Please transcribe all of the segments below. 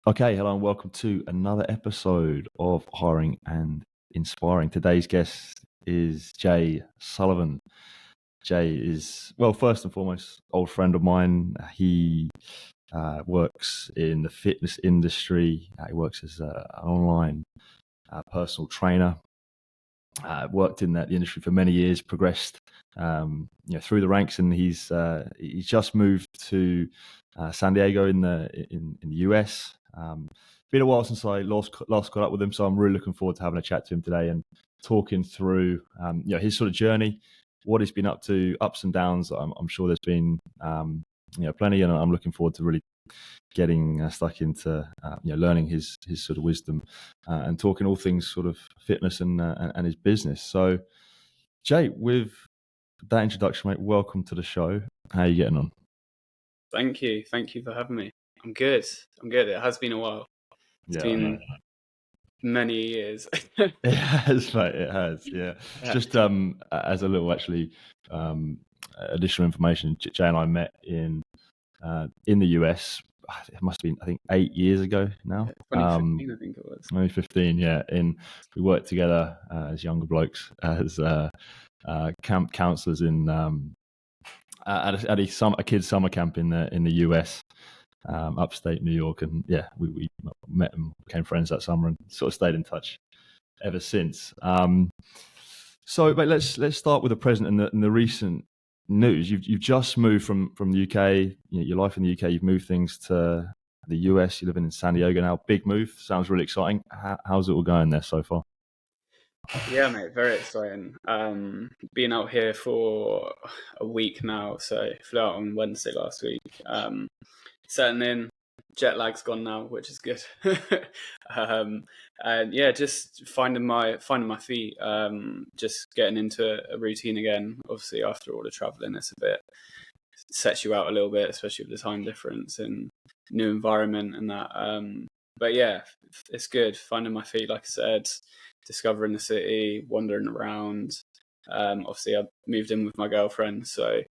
Okay, hello and welcome to another episode of Hiring and Inspiring. Today's guest is Jay Sullivan. Jay is, well, first and foremost, old friend of mine. He works in the fitness industry. He works as an online personal trainer. Worked in the industry for many years, progressed through the ranks, and he's just moved to San Diego in the US. Been a while since I last caught up with him, so I'm really looking forward to having a chat to him today and talking through his sort of journey, what he's been up to, ups and downs. I'm sure there's been plenty, and I'm looking forward to really getting stuck into learning his sort of wisdom and talking all things sort of fitness and his business. So, Jay, with that introduction, mate, welcome to the show. How are you getting on? Thank you for having me. I'm good. It has been a while. It's been many years. It has, mate. It has. Yeah. Just as a little additional information, Jay and I met in the US. It must have been, I think, 8 years ago now. 2015, I think it was. Maybe 15, yeah. We worked together as younger blokes as camp counselors in at a kids' summer camp in the US, upstate New York, and yeah, we met and became friends that summer, and sort of stayed in touch ever since. So, but let's start with the present and the recent news. You've just moved from the UK. Your life in the UK. You've moved things to the US. You're living in San Diego now. Big move. Sounds really exciting. How's it all going there so far? Yeah, mate, very exciting. Been out here for a week now, so flew out on Wednesday last week. Settling in, jet lag's gone now, which is good. And yeah, just finding my feet. Just getting into a routine again. Obviously, after all the traveling, it's a bit sets you out a little bit, especially with the time difference and new environment and that. But yeah, it's good finding my feet. Like I said, discovering the city, wandering around. Obviously, I moved in with my girlfriend, so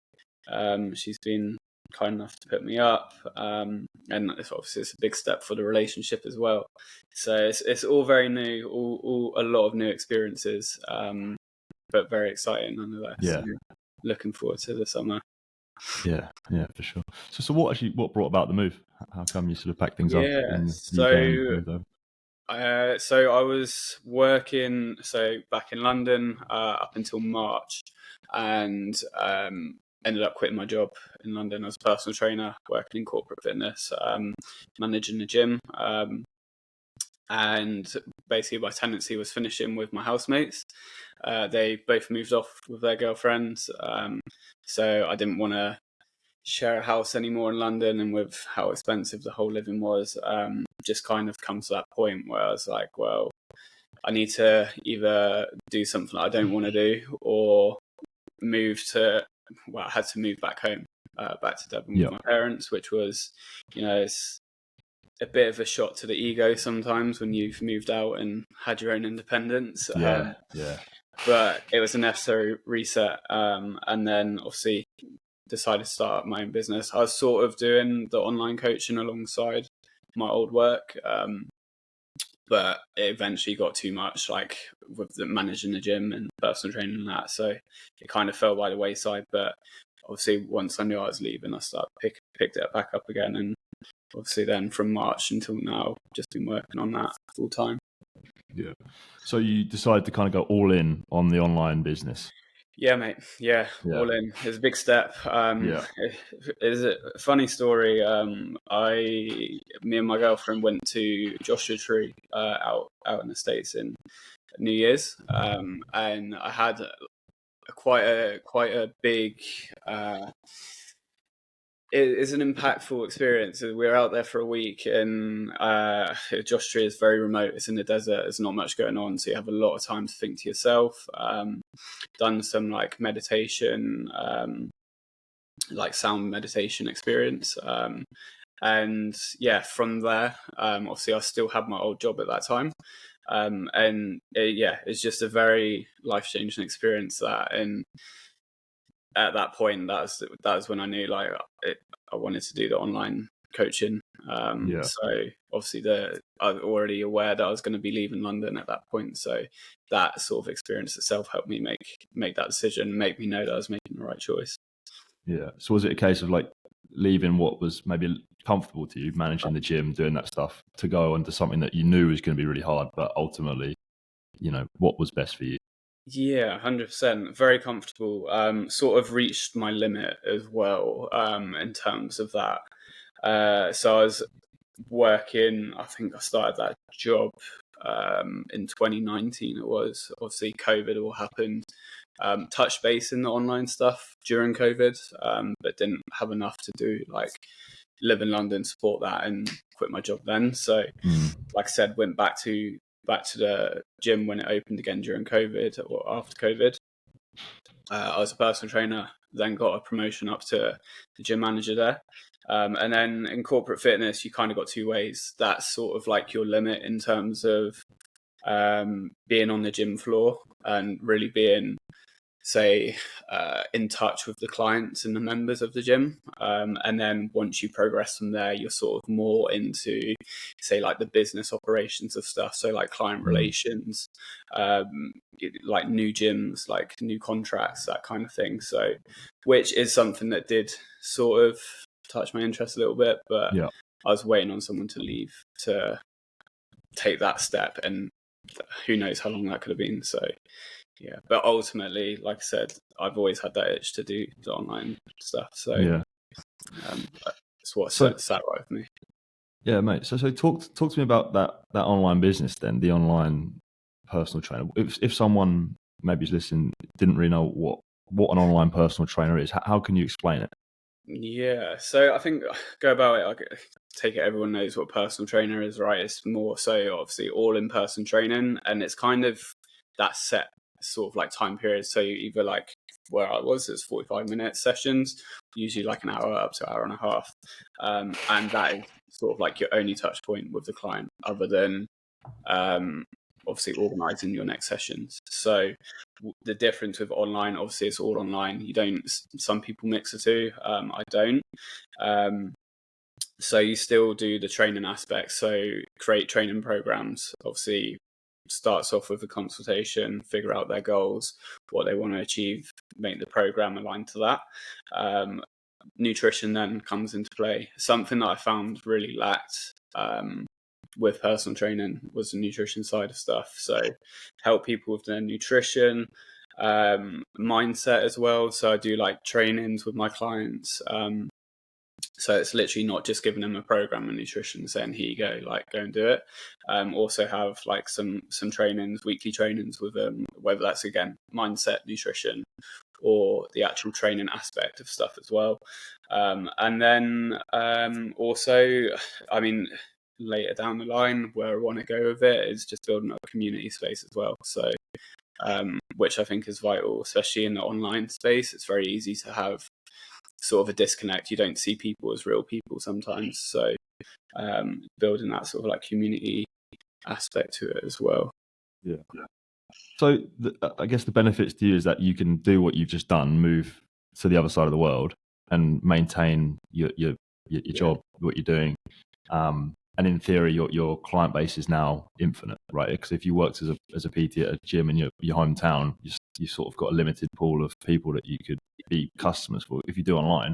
she's been kind enough to put me up, and it's a big step for the relationship as well. So it's all very new, all a lot of new experiences, but very exciting nonetheless. Yeah. So looking forward to the summer. Yeah, for sure. So what brought about the move? How come you sort of packed things up in the UK and moved over? So I was working back in London up until March, and ended up quitting my job in London as a personal trainer, working in corporate fitness, managing the gym, and basically my tenancy was finishing with my housemates. They both moved off with their girlfriends, so I didn't want to share a house anymore in London, and with how expensive the whole living was, just kind of come to that point where I was like, well, I need to either do something I don't want to do or I had to move back home, back to Devon with my parents, which was, it's a bit of a shot to the ego sometimes when you've moved out and had your own independence. But it was a necessary reset. And then obviously decided to start up my own business. I was sort of doing the online coaching alongside my old work, but it eventually got too much, like with managing the gym and personal training and that. So it kind of fell by the wayside. But obviously, once I knew I was leaving, I started picked it back up again. And obviously, then from March until now, just been working on that full time. Yeah. So you decided to kind of go all in on the online business. Yeah, mate. Yeah, all in. It's a big step. It's a funny story. Me and my girlfriend went to Joshua Tree out in the States in New Year's, and I had quite a big. It's an impactful experience. We were out there for a week, and Joshua Tree is very remote. It's in the desert. There's not much going on, so you have a lot of time to think to yourself. Done some like meditation, like sound meditation experience, and yeah, from there, obviously I still had my old job at that time, and it's just a very life-changing experience. And at that point, that was when I knew I wanted to do the online coaching, So obviously I was already aware that I was going to be leaving London at that point. So that sort of experience itself helped me make that decision, make me know that I was making the right choice. Yeah. So was it a case of like leaving what was maybe comfortable to you, managing the gym, doing that stuff, to go into something that you knew was going to be really hard, but ultimately, what was best for you? Yeah, 100%. Very comfortable. Sort of reached my limit as well, in terms of that. So I was working, I think I started that job in 2019. It was obviously COVID all happened. Touched base in the online stuff during COVID, but didn't have enough to do, like, live in London, support that, and quit my job then. So, like I said, went back to the gym when it opened again during COVID or after COVID. I was a personal trainer, then got a promotion up to the gym manager there. And then in corporate fitness, you kind of got two ways. That's sort of like your limit in terms of being on the gym floor and really being, say, in touch with the clients and the members of the gym. And then once you progress from there, you're sort of more into, say, like the business operations of stuff. So like client relations, like new gyms, like new contracts, that kind of thing. So, which is something that did sort of touch my interest a little bit, but I was waiting on someone to leave to take that step, and who knows how long that could have been. So yeah, but ultimately, like I said, I've always had that itch to do the online stuff. So it's what sat right with me. Yeah, mate. So talk to me about that online business then, the online personal trainer. If someone maybe is listening, didn't really know what an online personal trainer is, how can you explain it? Yeah, so I think go about it. I take it everyone knows what a personal trainer is, right? It's more so obviously all in person training, and it's kind of that set sort of like time period. So either like where I was, it's 45-minute sessions, usually like an hour up to an hour and a half, and that is sort of like your only touch point with the client, other than obviously organising your next sessions. So the difference with online, obviously it's all online. You don't, some people mix the two. I don't. So you still do the training aspect. So create training programs. Obviously starts off with a consultation, figure out their goals, what they want to achieve, make the program aligned to that. Nutrition then comes into play. Something that I found really lacked with personal training was the nutrition side of stuff. So help people with their nutrition, mindset as well. So I do like trainings with my clients. So it's literally not just giving them a program of nutrition, saying, here you go, like go and do it. Also have like some trainings, weekly trainings with them, whether that's again mindset, nutrition, or the actual training aspect of stuff as well. And then also, I mean, later down the line, where I want to go with it is just building up a community space as well. So, which I think is vital, especially in the online space. It's very easy to have sort of a disconnect. You don't see people as real people sometimes. So, building that sort of like community aspect to it as well. Yeah. So I guess the benefits to you is that you can do what you've just done, move to the other side of the world, and maintain your job, what you're doing. And in theory, your client base is now infinite, right? Because if you worked as a PT at a gym in your hometown, you sort of got a limited pool of people that you could be customers for. If you do online,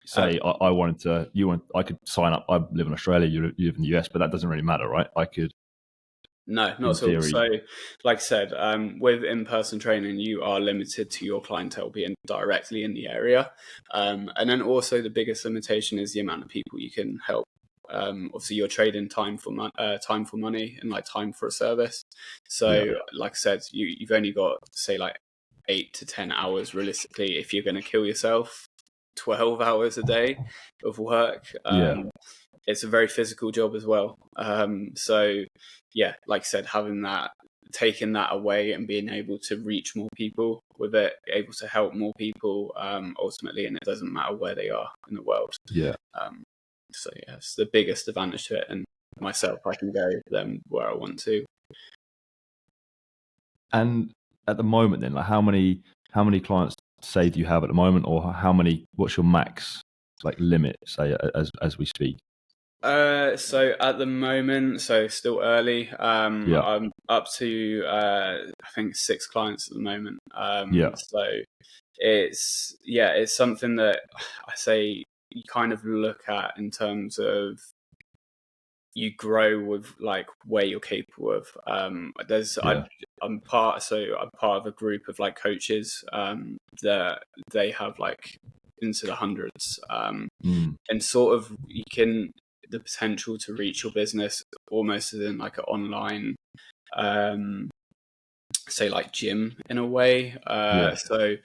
say I could sign up. I live in Australia, you live in the US, but that doesn't really matter, right? I could. No, not at all. So, like I said, with in-person training, you are limited to your clientele being directly in the area. And then also the biggest limitation is the amount of people you can help. Obviously, you're trading time for money and like time for a service. So, like I said, you've only got, say, like 8 to 10 hours realistically if you're going to kill yourself. 12 hours a day of work. It's a very physical job as well. So yeah, like I said, taking that away and being able to reach more people with it, able to help more people, ultimately, and it doesn't matter where they are in the world. Yeah. So yeah, it's the biggest advantage to it. And myself, I can go them where I want to. And at the moment then, like how many clients say do you have at the moment, or what's your max like limit, say, as we speak? So at the moment, so still early. I'm up to I think 6 clients at the moment. So it's something that I say you kind of look at in terms of you grow with like where you're capable of. I'm part of a group of like coaches that they have like into the hundreds, and sort of you can the potential to reach your business almost as in like an online say like gym in a way. So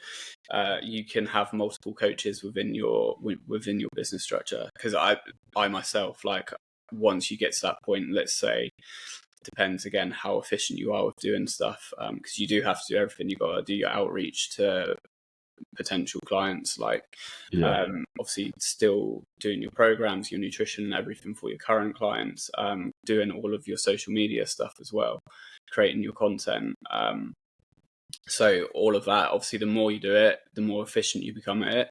you can have multiple coaches within your business structure, because I myself, like, once you get to that point, let's say, depends again how efficient you are with doing stuff, because you do have to do everything. You got to do your outreach to potential clients, like obviously still doing your programs, your nutrition and everything for your current clients, doing all of your social media stuff as well, creating your content. So all of that, obviously the more you do it, the more efficient you become at it,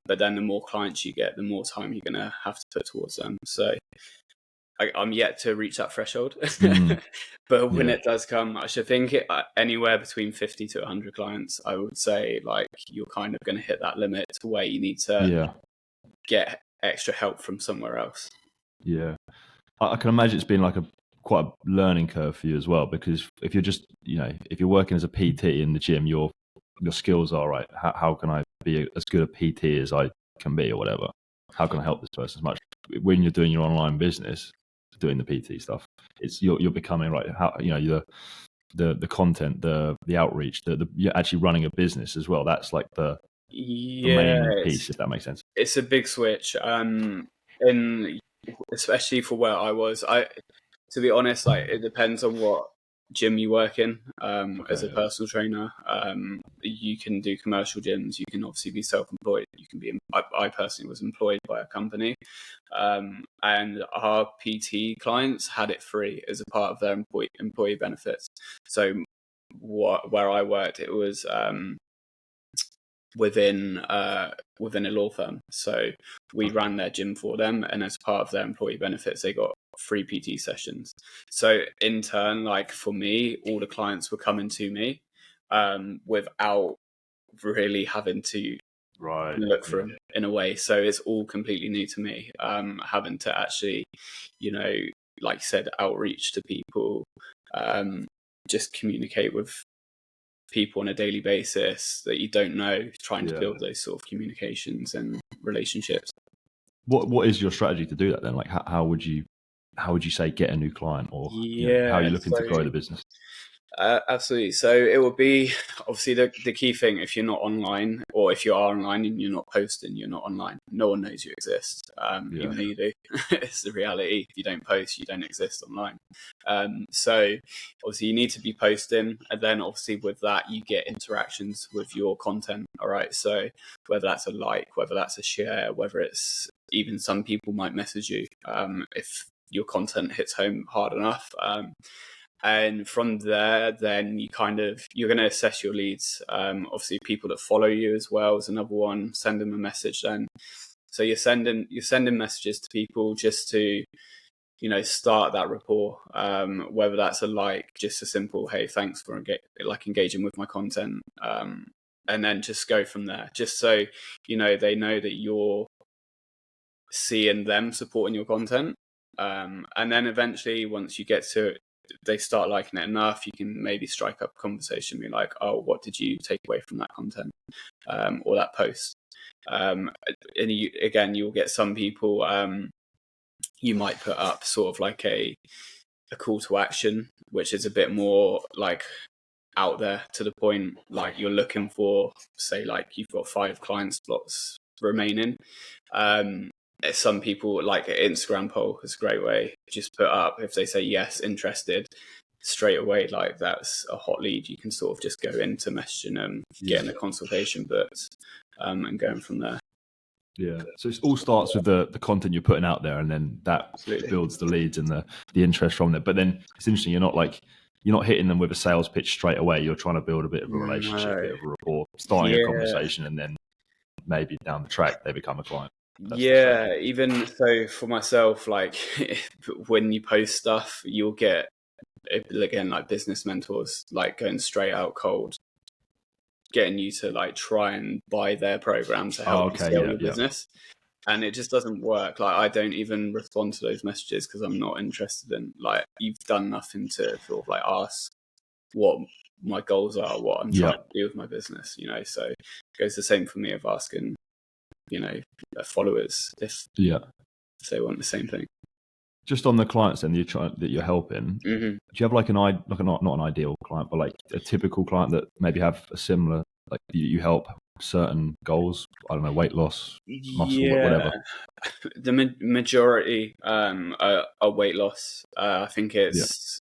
but then the more clients you get, the more time you're going to have to put towards them. So I'm yet to reach that threshold, but when it does come, I should think anywhere between 50 to 100 clients, I would say, like, you're kind of going to hit that limit to where you need to get extra help from somewhere else. Yeah, I can imagine it's been like quite a learning curve for you as well, because if you're just, if you're working as a PT in the gym, your skills are right. How can I be as good a PT as I can be, or whatever? How can I help this person as much? When you're doing your online business, doing the PT stuff, it's you're becoming right. How the content, the outreach, you're actually running a business as well. That's like the main piece, if that makes sense. It's a big switch, and especially for where I was. To be honest, like, it depends on what gym you work in. As a personal trainer, you can do commercial gyms. You can obviously be self-employed. You can be. I personally was employed by a company, and our PT clients had it free as a part of their employee benefits. So where I worked, it was within a law firm. So we ran their gym for them, and as part of their employee benefits, they got free PT sessions. So in turn, like, for me, all the clients were coming to me without really having to look for them in a way. So it's all completely new to me, having to actually, like you said, outreach to people, just communicate with people on a daily basis that you don't know, trying to build those sort of communications and relationships. What is your strategy to do that then? Like, how would you say get a new client, or how are you looking to grow the business? Absolutely. So it would be obviously the key thing. If you're not online, or if you are online and you're not posting, you're not online. No one knows you exist, even though you do. It's the reality. If you don't post, you don't exist online. So obviously you need to be posting, and then obviously with that you get interactions with your content. All right. So whether that's a like, whether that's a share, whether it's even some people might message you if your content hits home hard enough. And from there, then you're going to assess your leads. Obviously, people that follow you as well is another one. Send them a message then. So you're sending messages to people just to, start that rapport. Whether that's a like, just a simple, hey, thanks for engaging with my content, and then just go from there. Just so they know that you're seeing them supporting your content, and then eventually, once you get to they start liking it enough, you can maybe strike up a conversation, be like, oh, what did you take away from that content, or that post? And you'll get some people, you might put up sort of like a call to action, which is a bit more like out there, to the point, like you're looking for, say, like you've got 5 client slots remaining. Some people, like an Instagram poll is a great way. Just put up, if they say yes, interested, straight away, like that's a hot lead. You can sort of just go into messaging them, getting a consultation booked, and going from there. Yeah. So it all starts with the content you're putting out there, and then that builds the leads and the interest from there. But then it's interesting, you're not hitting them with a sales pitch straight away. You're trying to build a bit of a relationship, a bit of a rapport, starting a conversation, and then maybe down the track they become a client. Yeah, even so for myself, like when you post stuff, you'll get, again, like business mentors, like going straight out cold, getting you to like try and buy their program to help you scale your business. And it just doesn't work. Like, I don't even respond to those messages because I'm not interested in, like, you've done nothing to sort of like ask what my goals are, what I'm trying to do with my business, you know. So it goes the same for me of asking, you know, followers if they want the same thing. Just on the clients then that you're helping, do you have like not an ideal client, but like a typical client that maybe have a similar, like you help certain goals? I don't know, weight loss, muscle, whatever. The majority are weight loss. I think it's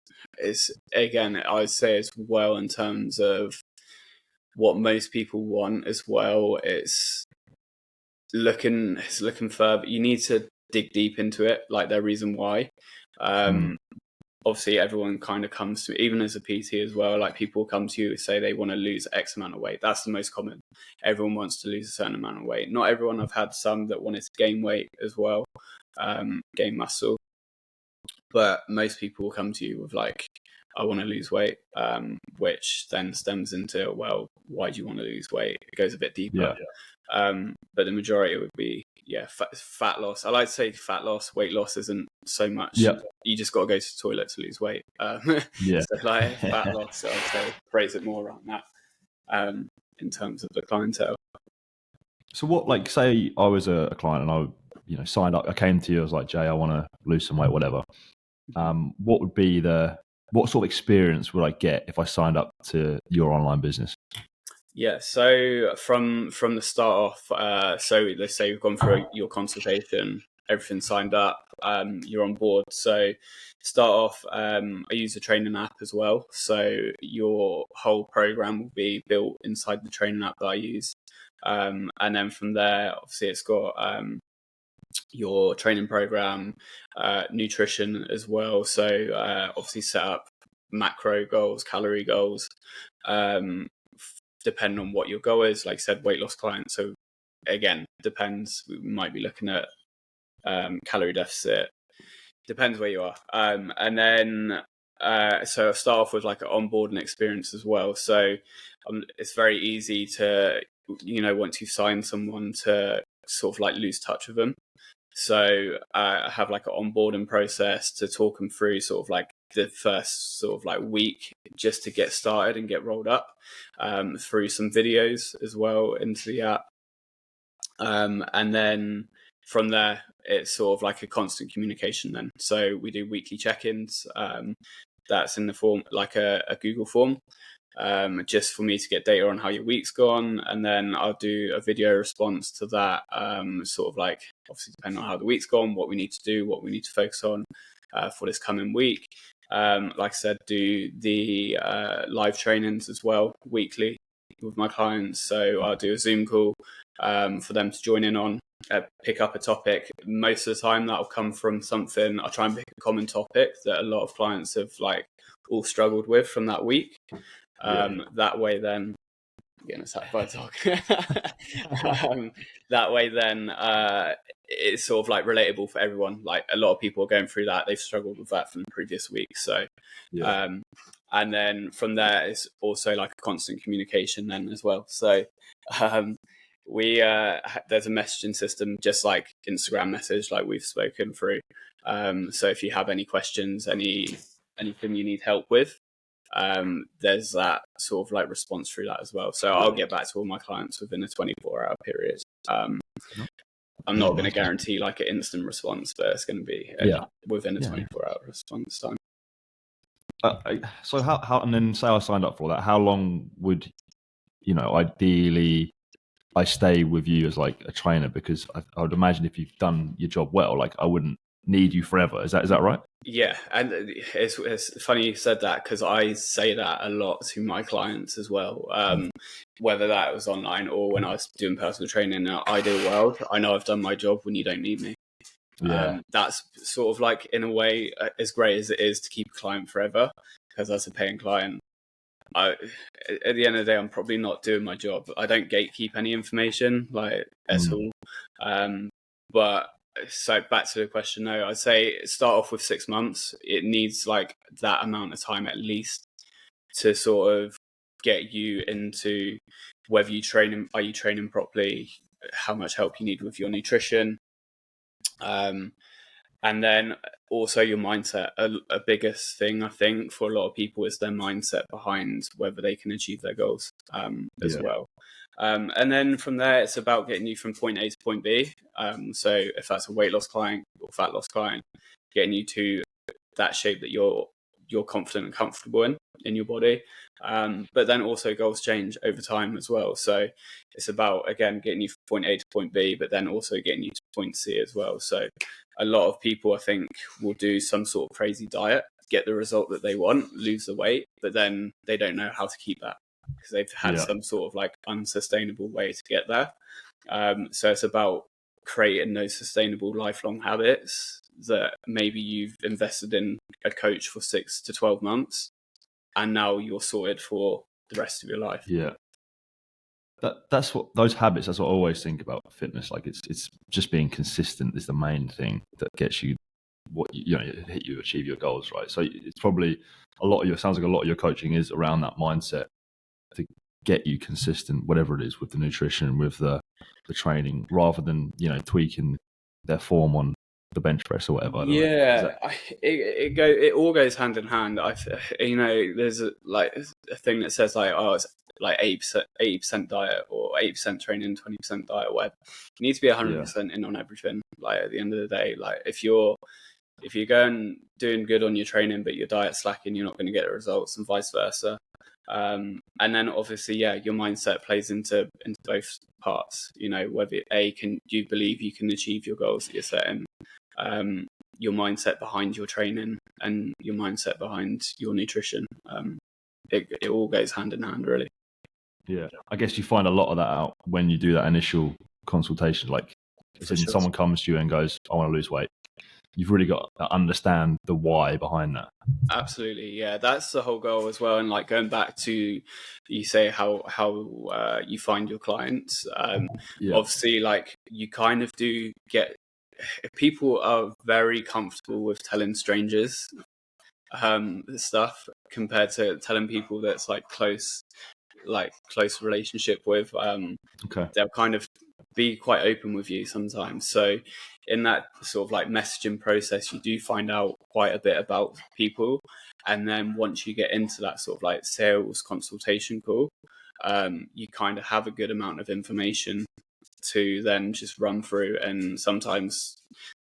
again, I would say as well in terms of what most people want as well. It's looking further. You need to dig deep into it, like their reason why. Obviously everyone kind of comes to, even as a PT as well, like people come to you and say they want to lose X amount of weight. That's the most common. Everyone wants to lose a certain amount of weight. Not everyone. I've had some that wanted to gain weight as well, gain muscle. But most people will come to you with like, I want to lose weight, which then stems into, well, why do you want to lose weight? It goes a bit deeper. But the majority would be, fat loss. I like to say fat loss. Weight loss isn't so much. You just got to go to the toilet to lose weight. So like fat loss, I'd say phrase it more around that in terms of the clientele. So what, like, say I was a client and I, signed up. I came to you. I was like, Jay, I want to lose some weight, whatever. What would be what sort of experience would I get if I signed up to your online business? Yeah, so from the start off, so let's say you've gone through your consultation, everything's signed up, you're on board. So start off, I use a training app as well. So your whole program will be built inside the training app that I use. And then from there, obviously it's got your training program, nutrition as well. So obviously set up macro goals, calorie goals, depending on what your goal is. Like I said, weight loss client. So again, depends. We might be looking at calorie deficit. Depends where you are. And then so I'll start off with like an onboarding experience as well. So it's very easy to, once you've signed someone, to sort of like lose touch with them. So I have like an onboarding process to talk them through sort of like the first sort of like week, just to get started and get rolled up, through some videos as well into the app. And then from there, it's sort of like a constant communication then. So we do weekly check-ins. That's in the form, like a Google form, just for me to get data on how your week's gone. And then I'll do a video response to that, sort of like, obviously depending on how the week's gone, what we need to do, what we need to focus on for this coming week. Like I said, do the live trainings as well weekly with my clients. So I'll do a Zoom call for them to join in on, pick up a topic. Most of the time that'll come from something, I'll try and pick a common topic that a lot of clients have like all struggled with from that week. That way then, getting attacked by a dog. That way then it's sort of like relatable for everyone. Like a lot of people are going through that. They've struggled with that from the previous week. So and then from there it's also like a constant communication then as well. So we there's a messaging system, just like Instagram message, like we've spoken through. So if you have any questions, anything you need help with, there's that sort of like response through that as well. So I'll get back to all my clients within a 24-hour period. I'm not going to guarantee like an instant response, but it's going to be within a 24-hour response time. So how, and then say I signed up for that, how long would, ideally I stay with you as like a trainer? Because I would imagine if you've done your job well, like I wouldn't need you forever. Is that right? Yeah, and it's funny you said that, because I say that a lot to my clients as well. Whether that was online or when I was doing personal training in an ideal world, I know I've done my job when you don't need me. That's sort of like, in a way, as great as it is to keep a client forever, because as a paying client, at the end of the day, I'm probably not doing my job. I don't gatekeep any information like at all. But so back to the question, no, I'd say start off with 6 months. It needs like that amount of time at least to sort of get you into whether are you training properly, how much help you need with your nutrition. And then also your mindset. A biggest thing, I think, for a lot of people is their mindset behind whether they can achieve their goals as well. And then from there, it's about getting you from point A to point B. So if that's a weight loss client or fat loss client, getting you to that shape that you're confident and comfortable in your body. But then also goals change over time as well. So it's about, again, getting you from point A to point B, but then also getting you to point C as well. So a lot of people, I think, will do some sort of crazy diet, get the result that they want, lose the weight, but then they don't know how to keep that because they've had some sort of like unsustainable way to get there. So it's about creating those sustainable lifelong habits that maybe you've invested in a coach for 6 to 12 months and now you're sorted for the rest of your life. Yeah. That's what those habits. That's what I always think about fitness. Like it's just being consistent is the main thing that gets you what hit you achieve your goals, right? So it's probably sounds like a lot of your coaching is around that mindset to get you consistent, whatever it is, with the nutrition, with the training, rather than tweaking their form on the bench press or whatever. I don't know. It all goes hand in hand. There's a thing that says like, oh, it's like 80% diet or 80% training, 20% diet, or whatever. You need to be 100% in on everything. Like at the end of the day, like if you're going doing good on your training but your diet's slacking, you're not going to get the results, and vice versa. And then obviously, your mindset plays into both parts. Whether do you believe you can achieve your goals that you're setting, your mindset behind your training and your mindset behind your nutrition. It all goes hand in hand, really. Yeah, I guess you find a lot of that out when you do that initial consultation. Like, someone comes to you and goes, "I want to lose weight." You've really got to understand the why behind that. Absolutely, yeah, that's the whole goal as well. And like going back to, you say how you find your clients. Obviously, like you kind of do get, people are very comfortable with telling strangers stuff compared to telling people that's like close relationship with. They'll kind of be quite open with you sometimes. So in that sort of like messaging process, you do find out quite a bit about people. And then once you get into that sort of like sales consultation call, you kind of have a good amount of information to then just run through. And sometimes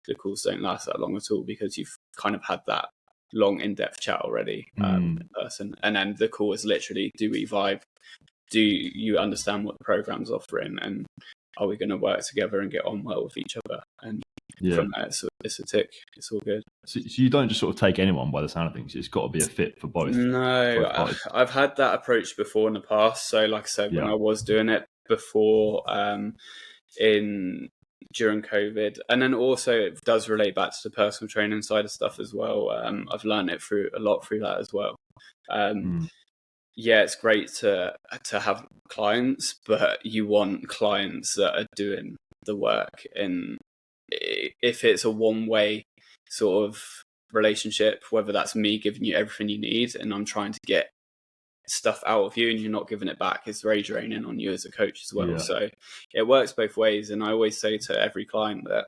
the calls don't last that long at all because you've kind of had that long in-depth chat already in person. And then the call is literally, do we vibe? Do you understand what the program's offering? And are we going to work together and get on well with each other? And from there, it's a tick. It's all good. So you don't just sort of take anyone by the sound of things. It's got to be a fit for both. No, I've had that approach before in the past. So like I said, when I was doing it before during COVID, and then also it does relate back to the personal training side of stuff as well. I've learned it through that as well. Yeah, it's great to have clients, but you want clients that are doing the work. And if it's a one-way sort of relationship, whether that's me giving you everything you need and I'm trying to get stuff out of you and you're not giving it back, it's very draining on you as a coach as well. So it works both ways. And I always say to every client that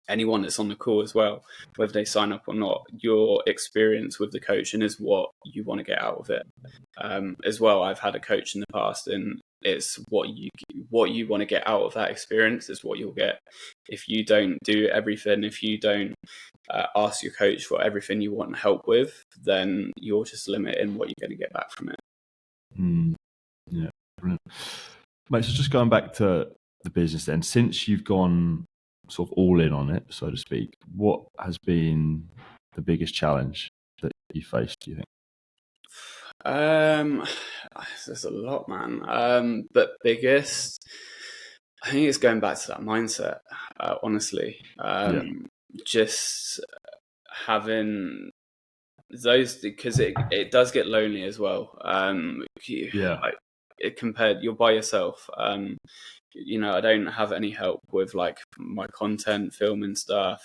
anyone that's on the call as well, whether they sign up or not, your experience with the coaching is what you want to get out of it. As well, I've had a coach in the past, and it's what you want to get out of that experience is what you'll get. If you don't do everything, if you don't ask your coach for everything you want help with, then you're just limiting what you're going to get back from it. Yeah, brilliant. Mate, so just going back to the business then, since you've gone sort of all in on it, so to speak, what has been the biggest challenge that you faced, do you think? There's a lot, man. But biggest, I think it's going back to that mindset, honestly. Just having those, because it does get lonely as well. you're by yourself. You know, I don't have any help with like my content, filming stuff.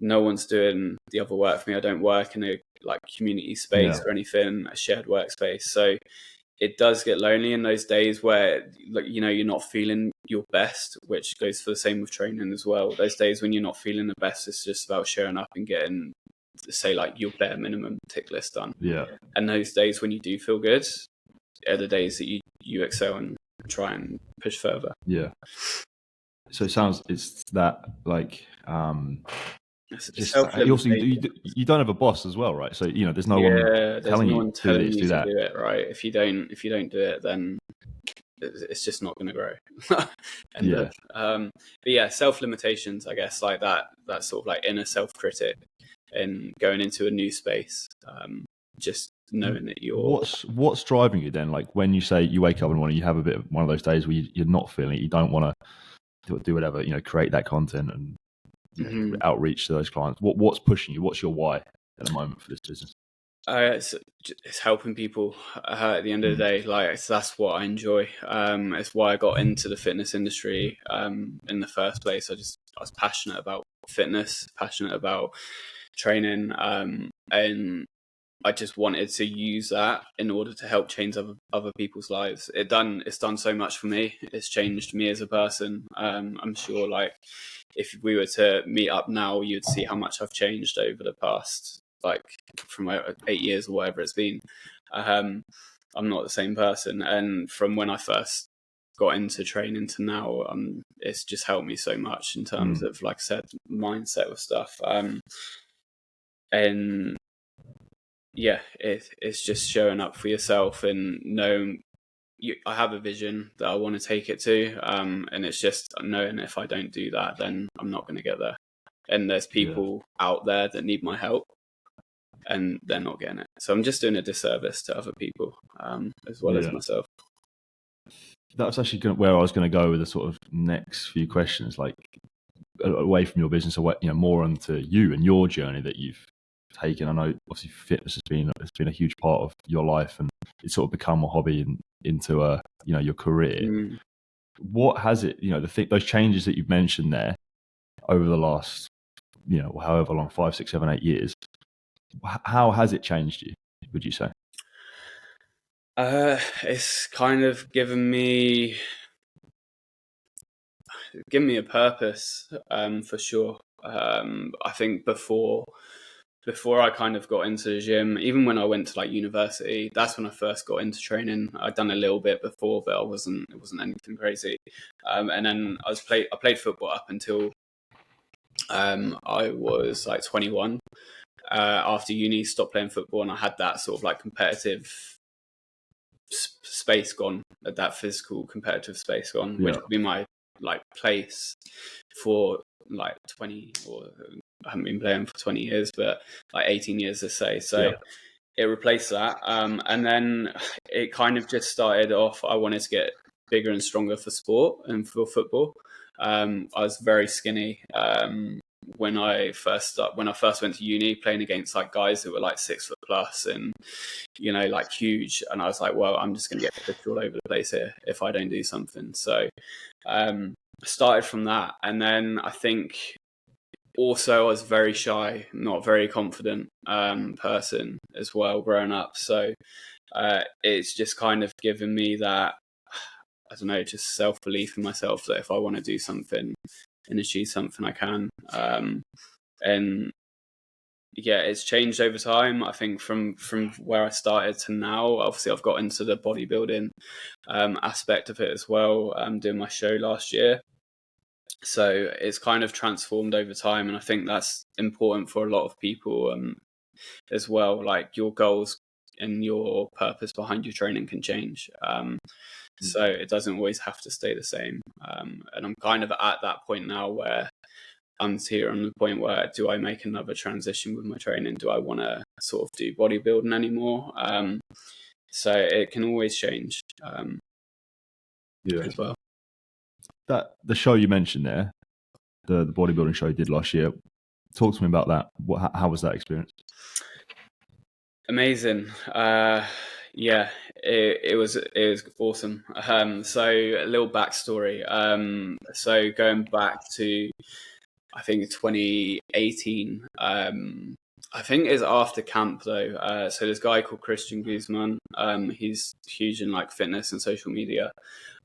No one's doing the other work for me. I don't work in a like community space or anything, a shared workspace. So it does get lonely in those days where, like, you know, you're not feeling your best, which goes for the same with training as well. Those days when you're not feeling the best, it's just about showing up and getting, say, like your bare minimum tick list done. Yeah. And those days when you do feel good are the days that you excel and try and push further. Yeah. So it's that like just also you don't have a boss as well, right? So, you know, there's no one telling you to do that. Do it, right? If you don't do it, then it's just not going to grow. But yeah, self limitations, I guess, like that sort of like inner self critic and going into a new space. Just knowing that you're what's driving you then? Like when you say you wake up in the morning, you have a bit of one of those days where you're not feeling it, you don't want to do whatever, you know, create that content and outreach to those clients. What's pushing you? What's your why at the moment for this business? It's helping people at the end of the day. Like that's what I enjoy. It's why I got into the fitness industry in the first place. I was passionate about fitness, passionate about training, and I just wanted to use that in order to help change other people's lives. It's done so much for me. It's changed me as a person. I'm sure, like, if we were to meet up now, you'd see how much I've changed over the past, like, from 8 years or whatever it's been. I'm not the same person. And from when I first got into training to now, it's just helped me so much in terms of, like I said, mindset of stuff. And yeah, it's just showing up for yourself and knowing I have a vision that I want to take it to, and it's just knowing if I don't do that, then I'm not going to get there. And there's people out there that need my help, and they're not getting it. So I'm just doing a disservice to other people, as well as myself. That's actually where I was going to go with the sort of next few questions, like away from your business, away, you know, more onto you and your journey that you've taken. I know obviously fitness has been a huge part of your life, and it's sort of become a hobby and into a, you know, your career. What has it, you know, those changes that you've mentioned there over the last, you know, however long, 5, 6, 7, 8 years, how has it changed you, would you say? It's kind of given me a purpose, for sure. I think before I kind of got into the gym, even when I went to like university, that's when I first got into training. I'd done a little bit before, but it wasn't anything crazy. And then I played football up until I was like 21. After uni, stopped playing football, and I had that sort of like competitive space gone, that physical competitive space gone, which would be my like place for like 20, or I haven't been playing for 20 years, but like 18 years, let's say. So it replaced that. And then it kind of just started off, I wanted to get bigger and stronger for sport and for football. I was very skinny when I first went to uni, playing against like guys who were like 6 foot plus and, you know, like huge. And I was like, well, I'm just going to get pushed all over the place here if I don't do something. So I started from that. And then I think also I was very shy, not very confident person as well growing up. So it's just kind of given me that, I don't know, just self-belief in myself that if I want to do something and achieve something, I can. And yeah, it's changed over time. I think from where I started to now, obviously I've got into the bodybuilding aspect of it as well. I'm doing my show last year. So it's kind of transformed over time. And I think that's important for a lot of people as well. Like your goals and your purpose behind your training can change. So it doesn't always have to stay the same. And I'm kind of at that point now where I'm here on the point where, do I make another transition with my training? Do I want to sort of do bodybuilding anymore? So it can always change as well. That the show you mentioned there, the bodybuilding show you did last year, talk to me about that. How was that experience? Amazing. Yeah, it was awesome. So a little backstory. So going back to, I think 2018. I think it's after camp though. So there's a guy called Christian Guzman. He's huge in like fitness and social media.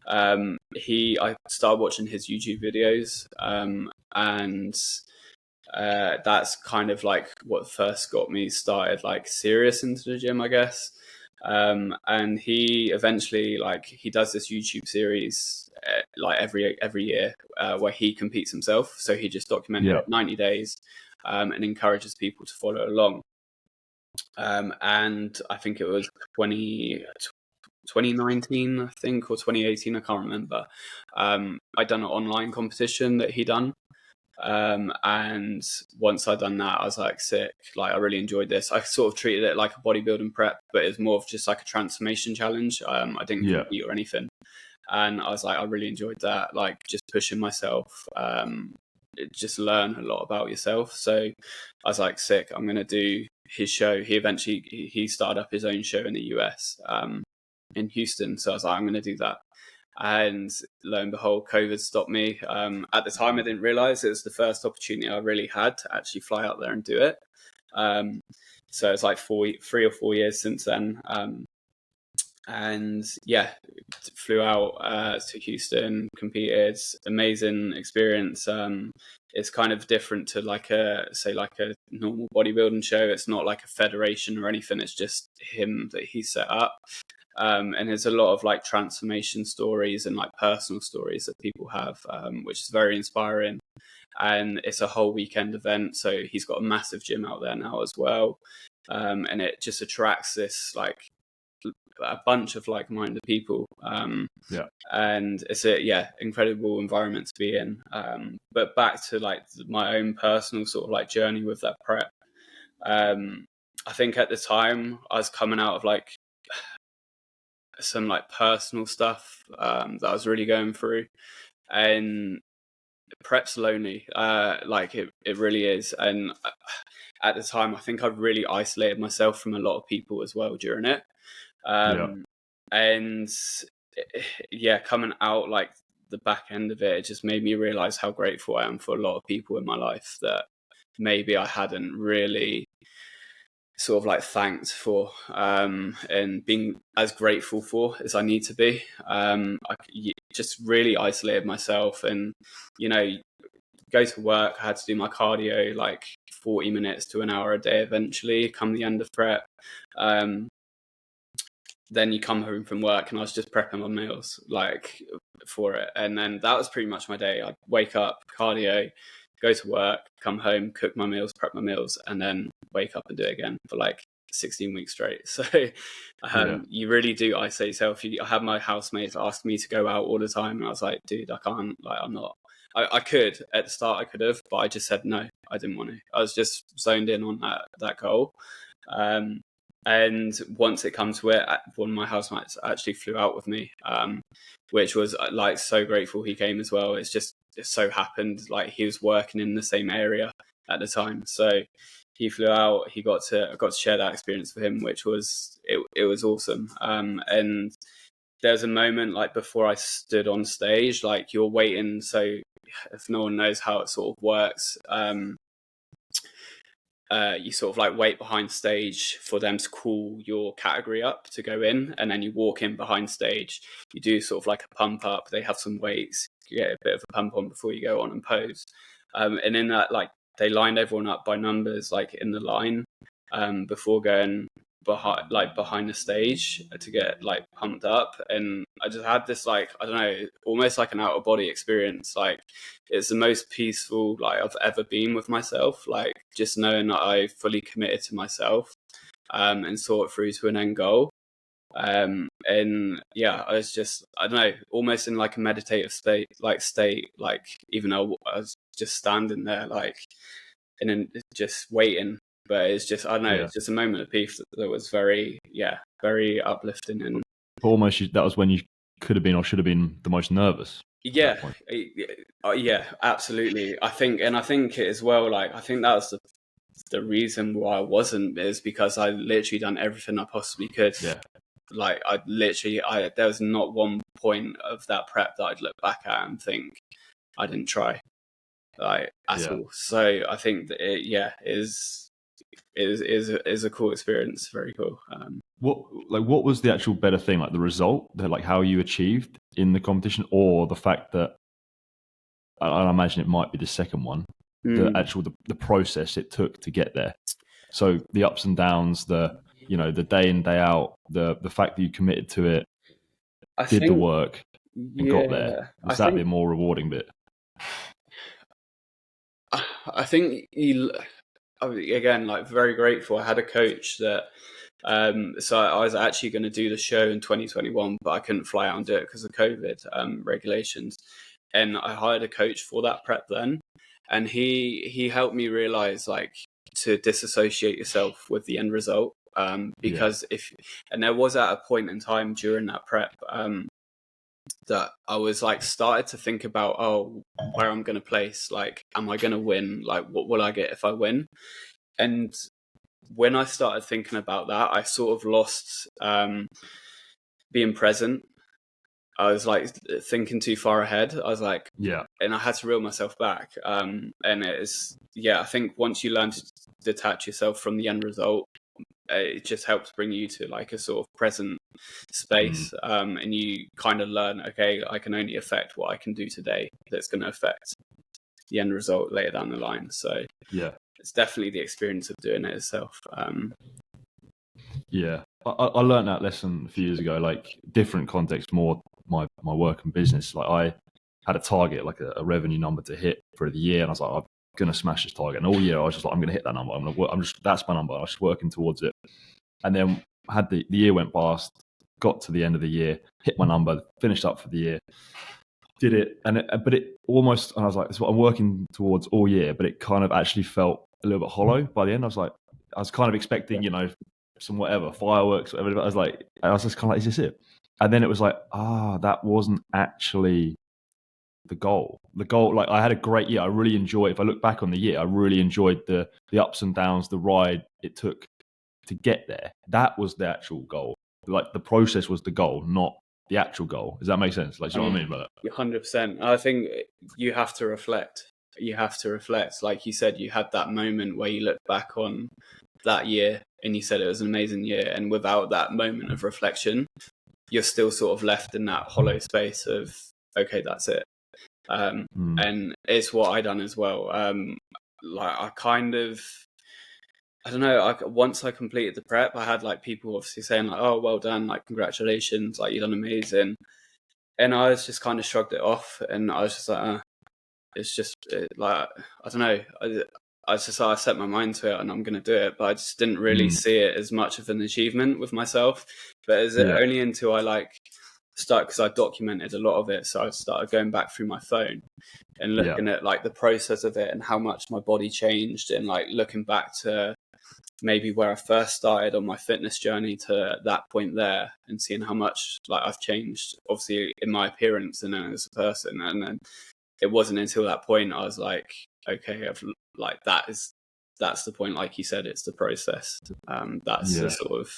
I started watching his YouTube videos, and that's kind of like what first got me started like serious into the gym, I guess. And he eventually, like, he does this YouTube series like every year, where he competes himself. So he just documented 90 days, and encourages people to follow along. And I think it was 2019, I think, or 2018, I can't remember. I done an online competition that he done. And once I'd done that, I was like, sick. Like, I really enjoyed this. I sort of treated it like a bodybuilding prep, but it's more of just like a transformation challenge. I didn't compete or anything. And I was like, I really enjoyed that. Like, just pushing myself, just learn a lot about yourself. So I was like, sick, I'm going to do his show. He started up his own show in the US, in Houston. So I was like, I'm going to do that. And lo and behold, COVID stopped me. At the time, I didn't realize it was the first opportunity I really had to actually fly out there and do it. So it's like 3 or 4 years since then. And yeah, flew out to Houston, competed. Amazing experience. It's kind of different to like a normal bodybuilding show. It's not like a federation or anything. It's just him that he set up. And there's a lot of like transformation stories and like personal stories that people have, which is very inspiring. And it's a whole weekend event. So he's got a massive gym out there now as well. And it just attracts this like a bunch of like-minded people. And it's incredible environment to be in. But back to like my own personal sort of like journey with that prep. I think at the time I was coming out of like some like personal stuff that I was really going through, and prep's lonely. Like it really is. And at the time, I think I really isolated myself from a lot of people as well during it. And coming out like the back end of it just made me realize how grateful I am for a lot of people in my life that maybe I hadn't really sort of like thanked for, and being as grateful for as I need to be. I just really isolated myself, and go to work. I had to do my cardio like 40 minutes to an hour a day eventually come the end of prep. Then you come home from work and I was just prepping my meals like for it. And then that was pretty much my day. I'd wake up, cardio, go to work, come home, cook my meals, prep my meals, and then wake up and do it again for like 16 weeks straight. So you really do isolate yourself. I had my housemates ask me to go out all the time, and I was like, dude, I can't. Like, I'm not. I could at the start, I could have, but I just said no. I didn't want to. I was just zoned in on that goal. And once it comes to it, one of my housemates actually flew out with me, which was like so grateful he came as well. It so happened like he was working in the same area at the time, so he flew out. I got to share that experience with him, which was it was awesome. And there's a moment like before I stood on stage, like you're waiting. So if no one knows how it sort of works, you sort of like wait behind stage for them to call your category up to go in, and then you walk in behind stage. You do sort of like a pump up. They have some weights. You get a bit of a pump on before you go on and pose. And in that, like they lined everyone up by numbers, like in the line, before going behind the stage to get like pumped up. And I just had this like, I don't know, almost like an out of body experience. Like it's the most peaceful like I've ever been with myself, like just knowing that I fully committed to myself, and saw it through to an end goal. And yeah, I was just, I don't know, almost in like a meditative state, like even though I was just standing there like and then just waiting. But it's just, I don't know, it's just a moment of peace that was very uplifting. And almost that was when you could have been or should have been the most nervous. Yeah, absolutely. I think it as well, like, I think that was the reason why I wasn't, is because I literally done everything I possibly could. like there was not one point of that prep that I'd look back at and think I didn't try, like, at all. So I think that it is a cool experience. Very cool. What was the actual better thing, like the result, like how you achieved in the competition, or the fact that I imagine it might be the second one, the actual the process it took to get there? So the ups and downs, the day in, day out, the fact that you committed to it, did the work, and got there. Was that the more rewarding bit? I think again, like, very grateful. I had a coach that, so I was actually going to do the show in 2021, but I couldn't fly out and do it because of COVID regulations. And I hired a coach for that prep then, and he helped me realize, like, to disassociate yourself with the end result. Because and there was at a point in time during that prep that I was like started to think about, where I'm going to place, like, am I going to win? Like, what will I get if I win? And when I started thinking about that, I sort of lost being present. I was like thinking too far ahead. I was like, and I had to reel myself back. And I think once you learn to detach yourself from the end result, it just helps bring you to like a sort of present space. And you kind of learn, okay, I can only affect what I can do today that's going to affect the end result later down the line. So it's definitely the experience of doing it itself. I learned that lesson a few years ago, like different context, more my work and business. Like I had a target, like a revenue number to hit for the year, and I was like, I'm gonna smash this target. And all year I was just like, I'm gonna hit that number. That's my number. I was just working towards it. And then had the year went past, got to the end of the year, hit my number, finished up for the year, did it, but it almost, and I was like, it's what I'm working towards all year, but it kind of actually felt a little bit hollow by the end. I was kind of expecting, some whatever fireworks, whatever. I was just kind of like, is this it? And then it was like, that wasn't actually the goal. The goal, like, I had a great year. I really enjoyed. If I look back on the year, I really enjoyed the ups and downs, the ride it took to get there. That was the actual goal. Like, the process was the goal, not the actual goal. Does that make sense? Like, do you know what I mean by that? 100%. I think you have to reflect. Like you said, you had that moment where you look back on that year and you said it was an amazing year. And without that moment of reflection, you're still sort of left in that hollow space of, okay, that's it. And it's what I done as well. Like, I kind of, I don't know, once I completed the prep, I had like people obviously saying like, oh, well done, like, congratulations, like, you've done amazing. And I was just kind of shrugged it off, and I was just like, it's just like, I don't know. I set my mind to it and I'm going to do it, but I just didn't really see it as much of an achievement with myself. But only until I because I documented a lot of it. So I started going back through my phone and looking at like the process of it and how much my body changed, and like looking back to maybe where I first started on my fitness journey to that point there, and seeing how much like I've changed, obviously, in my appearance and as a person. And then it wasn't until that point I was like, okay, that's the point. Like you said, it's the process. That's the sort of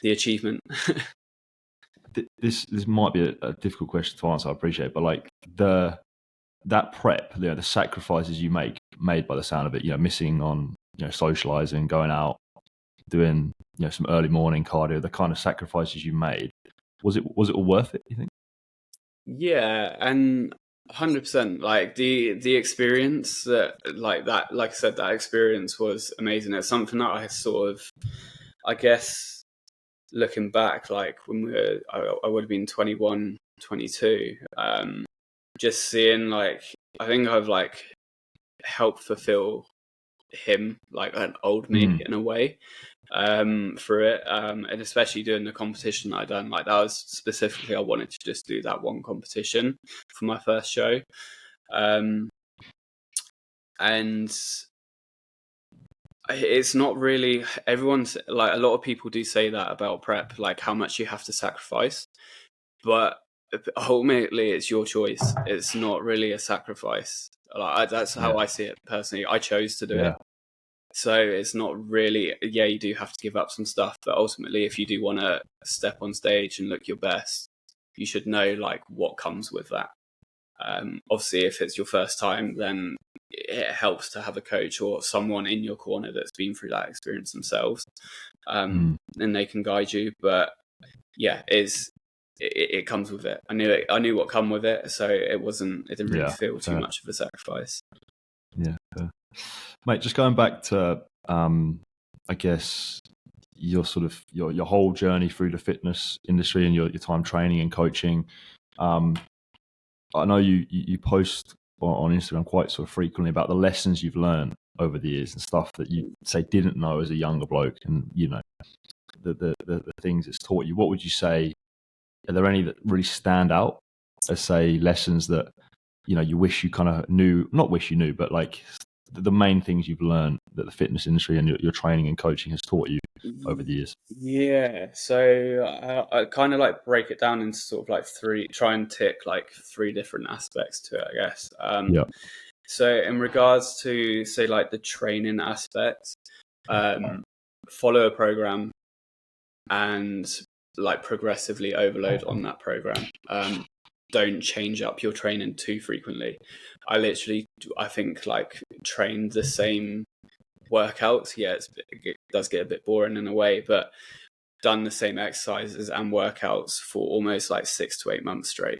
the achievement. This might be a difficult question to answer, I appreciate, but like that prep, the sacrifices you made by the sound of it, missing on, socializing, going out, doing, some early morning cardio, the kind of sacrifices you made, was it all worth it, you think? Yeah, and 100%. Like the experience that, like I said, that experience was amazing. It's something that I sort of, I guess, looking back, like when I would have been 21, 22, just seeing, like, I think I've like helped fulfill him, like an old me in a way, through it, and especially doing the competition that I done. Like, that was specifically, I wanted to just do that one competition for my first show, and it's not really, everyone's like, a lot of people do say that about prep, like how much you have to sacrifice, but ultimately it's your choice. It's not really a sacrifice. Like, that's how I see it personally. I chose to do it. So it's not really, you do have to give up some stuff, but ultimately, if you do want to step on stage and look your best, you should know like what comes with that. Obviously, if it's your first time, then it helps to have a coach or someone in your corner that's been through that experience themselves, and they can guide you. But yeah, it comes with it. I knew what come with it, so it didn't really feel too much of a sacrifice. Yeah, mate. Just going back to, I guess your sort of your whole journey through the fitness industry and your time training and coaching. I know you post on Instagram quite sort of frequently about the lessons you've learned over the years and stuff that you say didn't know as a younger bloke, and the things it's taught you. What would you say? Are there any that really stand out as, say, lessons that you wish you kind of knew? Not wish you knew, but like the main things you've learned that the fitness industry and your training and coaching has taught you over the years. Yeah, so I kind of like break it down into sort of like try and tick like three different aspects to it, I guess. So in regards to, say, like the training aspect, follow a program and like progressively overload on that program. Don't change up your training too frequently. I think like trained the same workouts. Yeah, it does get a bit boring in a way, but done the same exercises and workouts for almost like 6 to 8 months straight.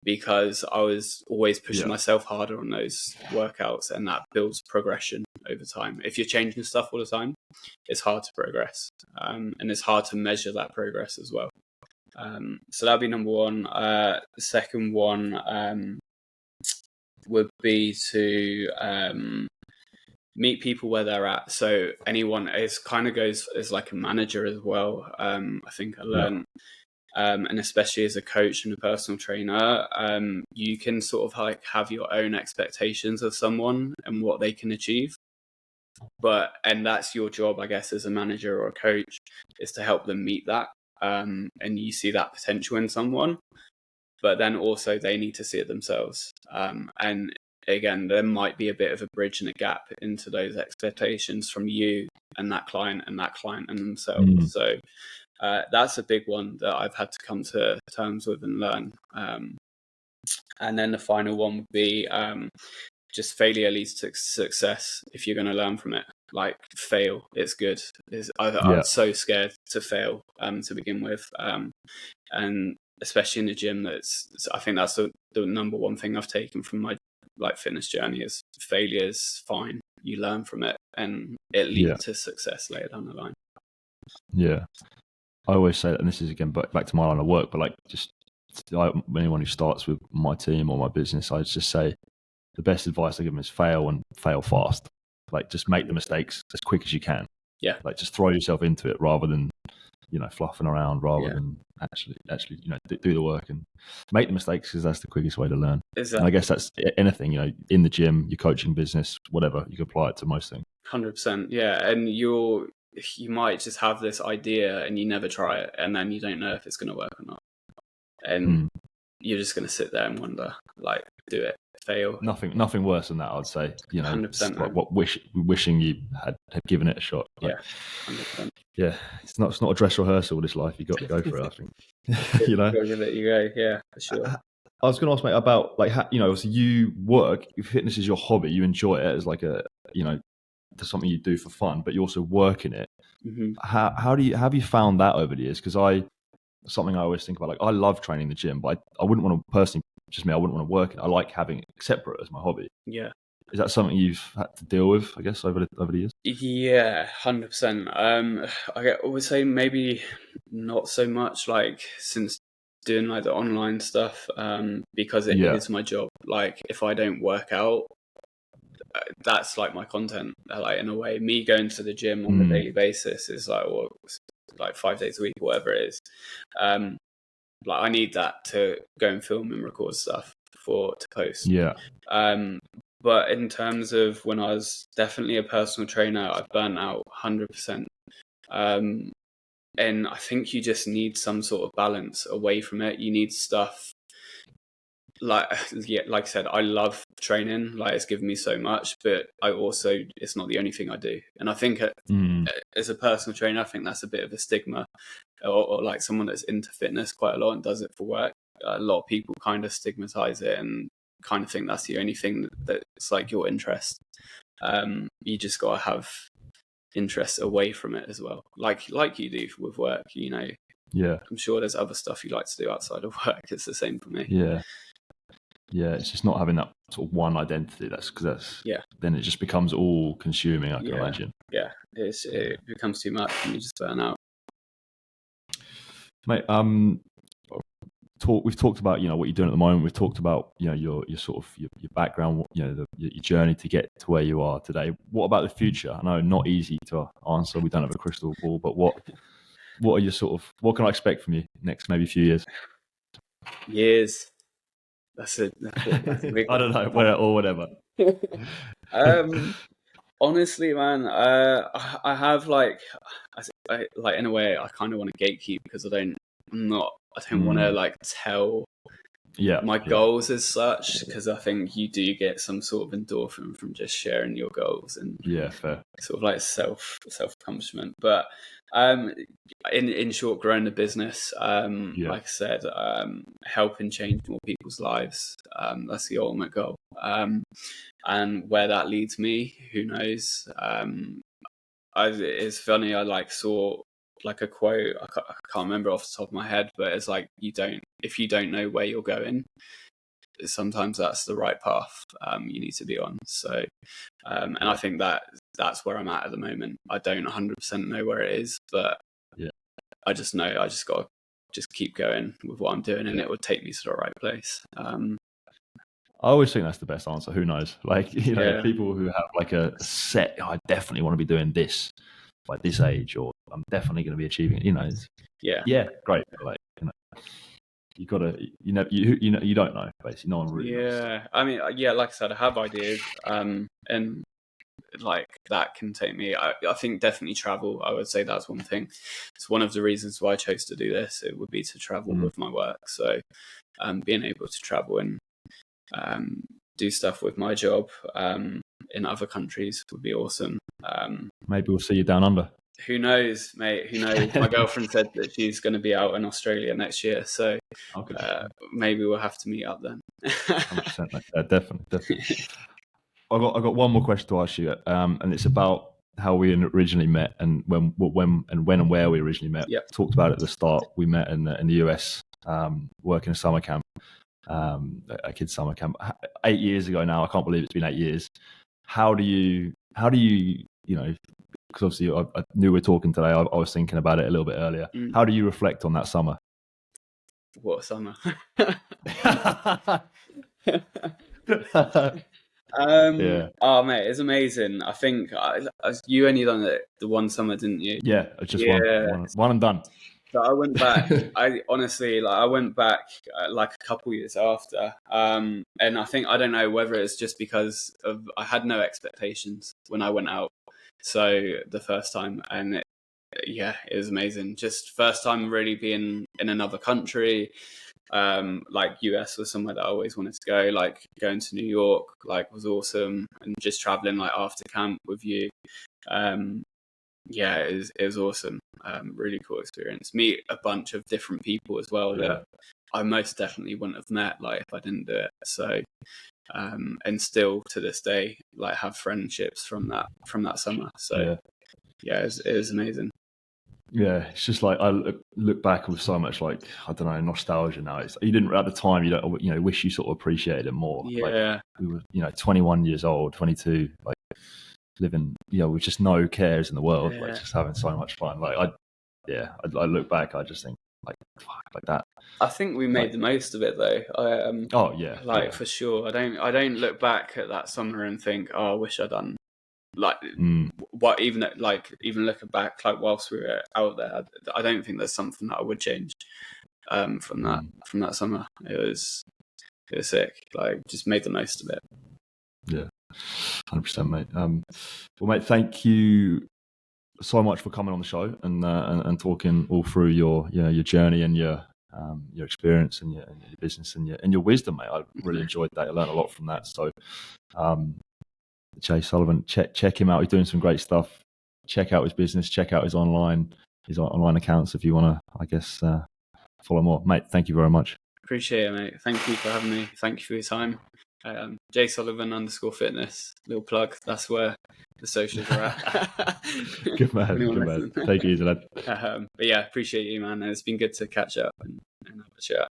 Because I was always pushing myself harder on those workouts, and that builds progression over time. If you're changing stuff all the time, it's hard to progress, and it's hard to measure that progress as well. So that'd be number one. The second one would be to meet people where they're at. So anyone kind of goes as like a manager as well. I think I learned, and especially as a coach and a personal trainer, you can sort of like have your own expectations of someone and what they can achieve. And that's your job, I guess, as a manager or a coach, is to help them meet that. And you see that potential in someone, but then also they need to see it themselves. And again, there might be a bit of a bridge and a gap into those expectations from you and that client and themselves. So that's a big one that I've had to come to terms with and learn. And then the final one would be just failure leads to success if you're going to learn from it. Like, fail, it's good. I was so scared to fail to begin with. And especially in the gym, I think that's the number one thing I've taken from my like fitness journey is failure's fine. You learn from it and it leads to success later down the line. Yeah. I always say that, and this is again back to my line of work, but like just anyone who starts with my team or my business, I just say the best advice I give them is fail and fail fast. Like, just make the mistakes as quick as you can. Yeah. Like, just throw yourself into it rather than, fluffing around, rather than actually, do the work and make the mistakes, because that's the quickest way to learn. Exactly. And I guess that's anything, in the gym, your coaching business, whatever, you can apply it to most things. 100%. Yeah. And you might just have this idea and you never try it, and then you don't know if it's going to work or not. And you're just going to sit there and wonder, like, do it, fail. Nothing worse than that, I'd say. 100%. Like wishing you had given it a shot. Like, 100%. Yeah, it's not a dress rehearsal. This life, you got to go for it. I think. You've got to give it you go. Yeah, for sure. I was going to ask, mate, about like so you work. Fitness is your hobby. You enjoy it as like a something you do for fun, but you also work in it. Mm-hmm. How have you found that over the years? Because something I always think about, like, I love training the gym, but I wouldn't want to personally, just me, I wouldn't want to work it. I like having it separate as my hobby. Yeah. Is that something you've had to deal with, I guess, over the years? Yeah, 100%. I would say maybe not so much like since doing like the online stuff, because it is my job. Like, if I don't work out, that's like my content. Like, in a way, me going to the gym on a daily basis is like 5 days a week, whatever it is. Like, I need that to go and film and record stuff to post. Yeah. But in terms of when I was definitely a personal trainer, I've burnt out 100%. And I think you just need some sort of balance away from it. You need stuff like I said, I love training. Like, it's given me so much, but it's not the only thing I do. And I think as a personal trainer, I think that's a bit of a stigma, or like someone that's into fitness quite a lot and does it for work. A lot of people kind of stigmatize it and kind of think that's the only thing that's like your interest. You just got to have interest away from it as well, like you do with work. Yeah, I'm sure there's other stuff you like to do outside of work. It's the same for me. Yeah, it's just not having that sort of one identity. Then it just becomes all consuming, I can imagine. Yeah, it becomes too much and you just burn out. Mate, we've talked about what you're doing at the moment. We've talked about your sort of your background, your journey to get to where you are today. What about the future? I know not easy to answer. We don't have a crystal ball, but what are your what can I expect from you next maybe few years? Years. That's a big I don't know, or whatever. Honestly, man, I have like in a way, I kind of want to gatekeep because I don't want to like tell my goals as such, because I think you do get some sort of endorphin from just sharing your goals and fair. Sort of like self accomplishment. But in short, growing the business, like I said, helping change more people's lives. That's the ultimate goal. And where that leads me, who knows? It's funny. I saw like a quote. I can't remember off the top of my head, but it's like if you don't know where you're going, sometimes that's the right path you need to be on. So, and I think that's where I'm at the moment. I don't 100% know where it is, but I just know I just got to just keep going with what I'm doing, and it would take me to the right place. I always think that's the best answer. Who knows? Like, people who have like a set, I definitely want to be doing this by this age, or I'm definitely going to be achieving it. Great. But like, you gotta, you don't know, basically. No one really knows. I mean, like I said, I have ideas, and like that can take me. I think definitely travel. I would say that's one thing. It's one of the reasons why I chose to do this. It would be to travel with my work. So, being able to travel and do stuff with my job in other countries would be awesome. Maybe we'll see you down under. Who knows, mate? Who knows? My girlfriend said that she's going to be out in Australia next year, so maybe we'll have to meet up then. 100%, definitely. I got one more question to ask you, and it's about how we originally met and when and where we originally met. Yep. Talked about it at the start. We met in the US, working a summer camp, a kid's summer camp, 8 years ago now. I can't believe it's been 8 years. How do you because obviously I knew we were talking today. I was thinking about it a little bit earlier. How do you reflect on that summer? What summer? Oh mate, it's amazing. I think you only done it the one summer, didn't you? Yeah, just one and done. So I went back. I honestly, I went back like a couple years after, and I think, I don't know whether it's just because I had no expectations when I went out. So the first time, and it was amazing. Just first time really being in another country. Like US was somewhere that I always wanted to go. Like going to New York, was awesome, and just traveling after camp with you. It was awesome. Really cool experience. Meet a bunch of different people as well that I most definitely wouldn't have met if I didn't do it. So, and still to this day, have friendships from that summer. So, it was amazing. Yeah, it's just I look back with so much I don't know, nostalgia now. You didn't at the time. You don't wish you sort of appreciated it more. Yeah, we were 21 years old, 22, living with just no cares in the world, just having so much fun. I look back, I just think like that. I think we made the most of it though. For sure. I don't look back at that summer and think, oh, I wish I'd done what, even looking back whilst we were out there, I don't think there's something that I would change from that summer. It was sick. Just made the most of it. Yeah, 100%, mate. Well, mate, thank you so much for coming on the show and talking all through your journey and your your experience and your business and your wisdom, mate. I really enjoyed that. I learned a lot from that. So, Jay Sullivan, check him out. He's doing some great stuff. Check out his business. Check out his online accounts if you want to, I guess, follow more. Mate, thank you very much. Appreciate it, mate. Thank you for having me. Thank you for your time. Jay Sullivan _fitness. Little plug. That's where the socials are at. Good man. Good man. Take it easy, lad. But yeah, appreciate you, man. It's been good to catch up and have a chat.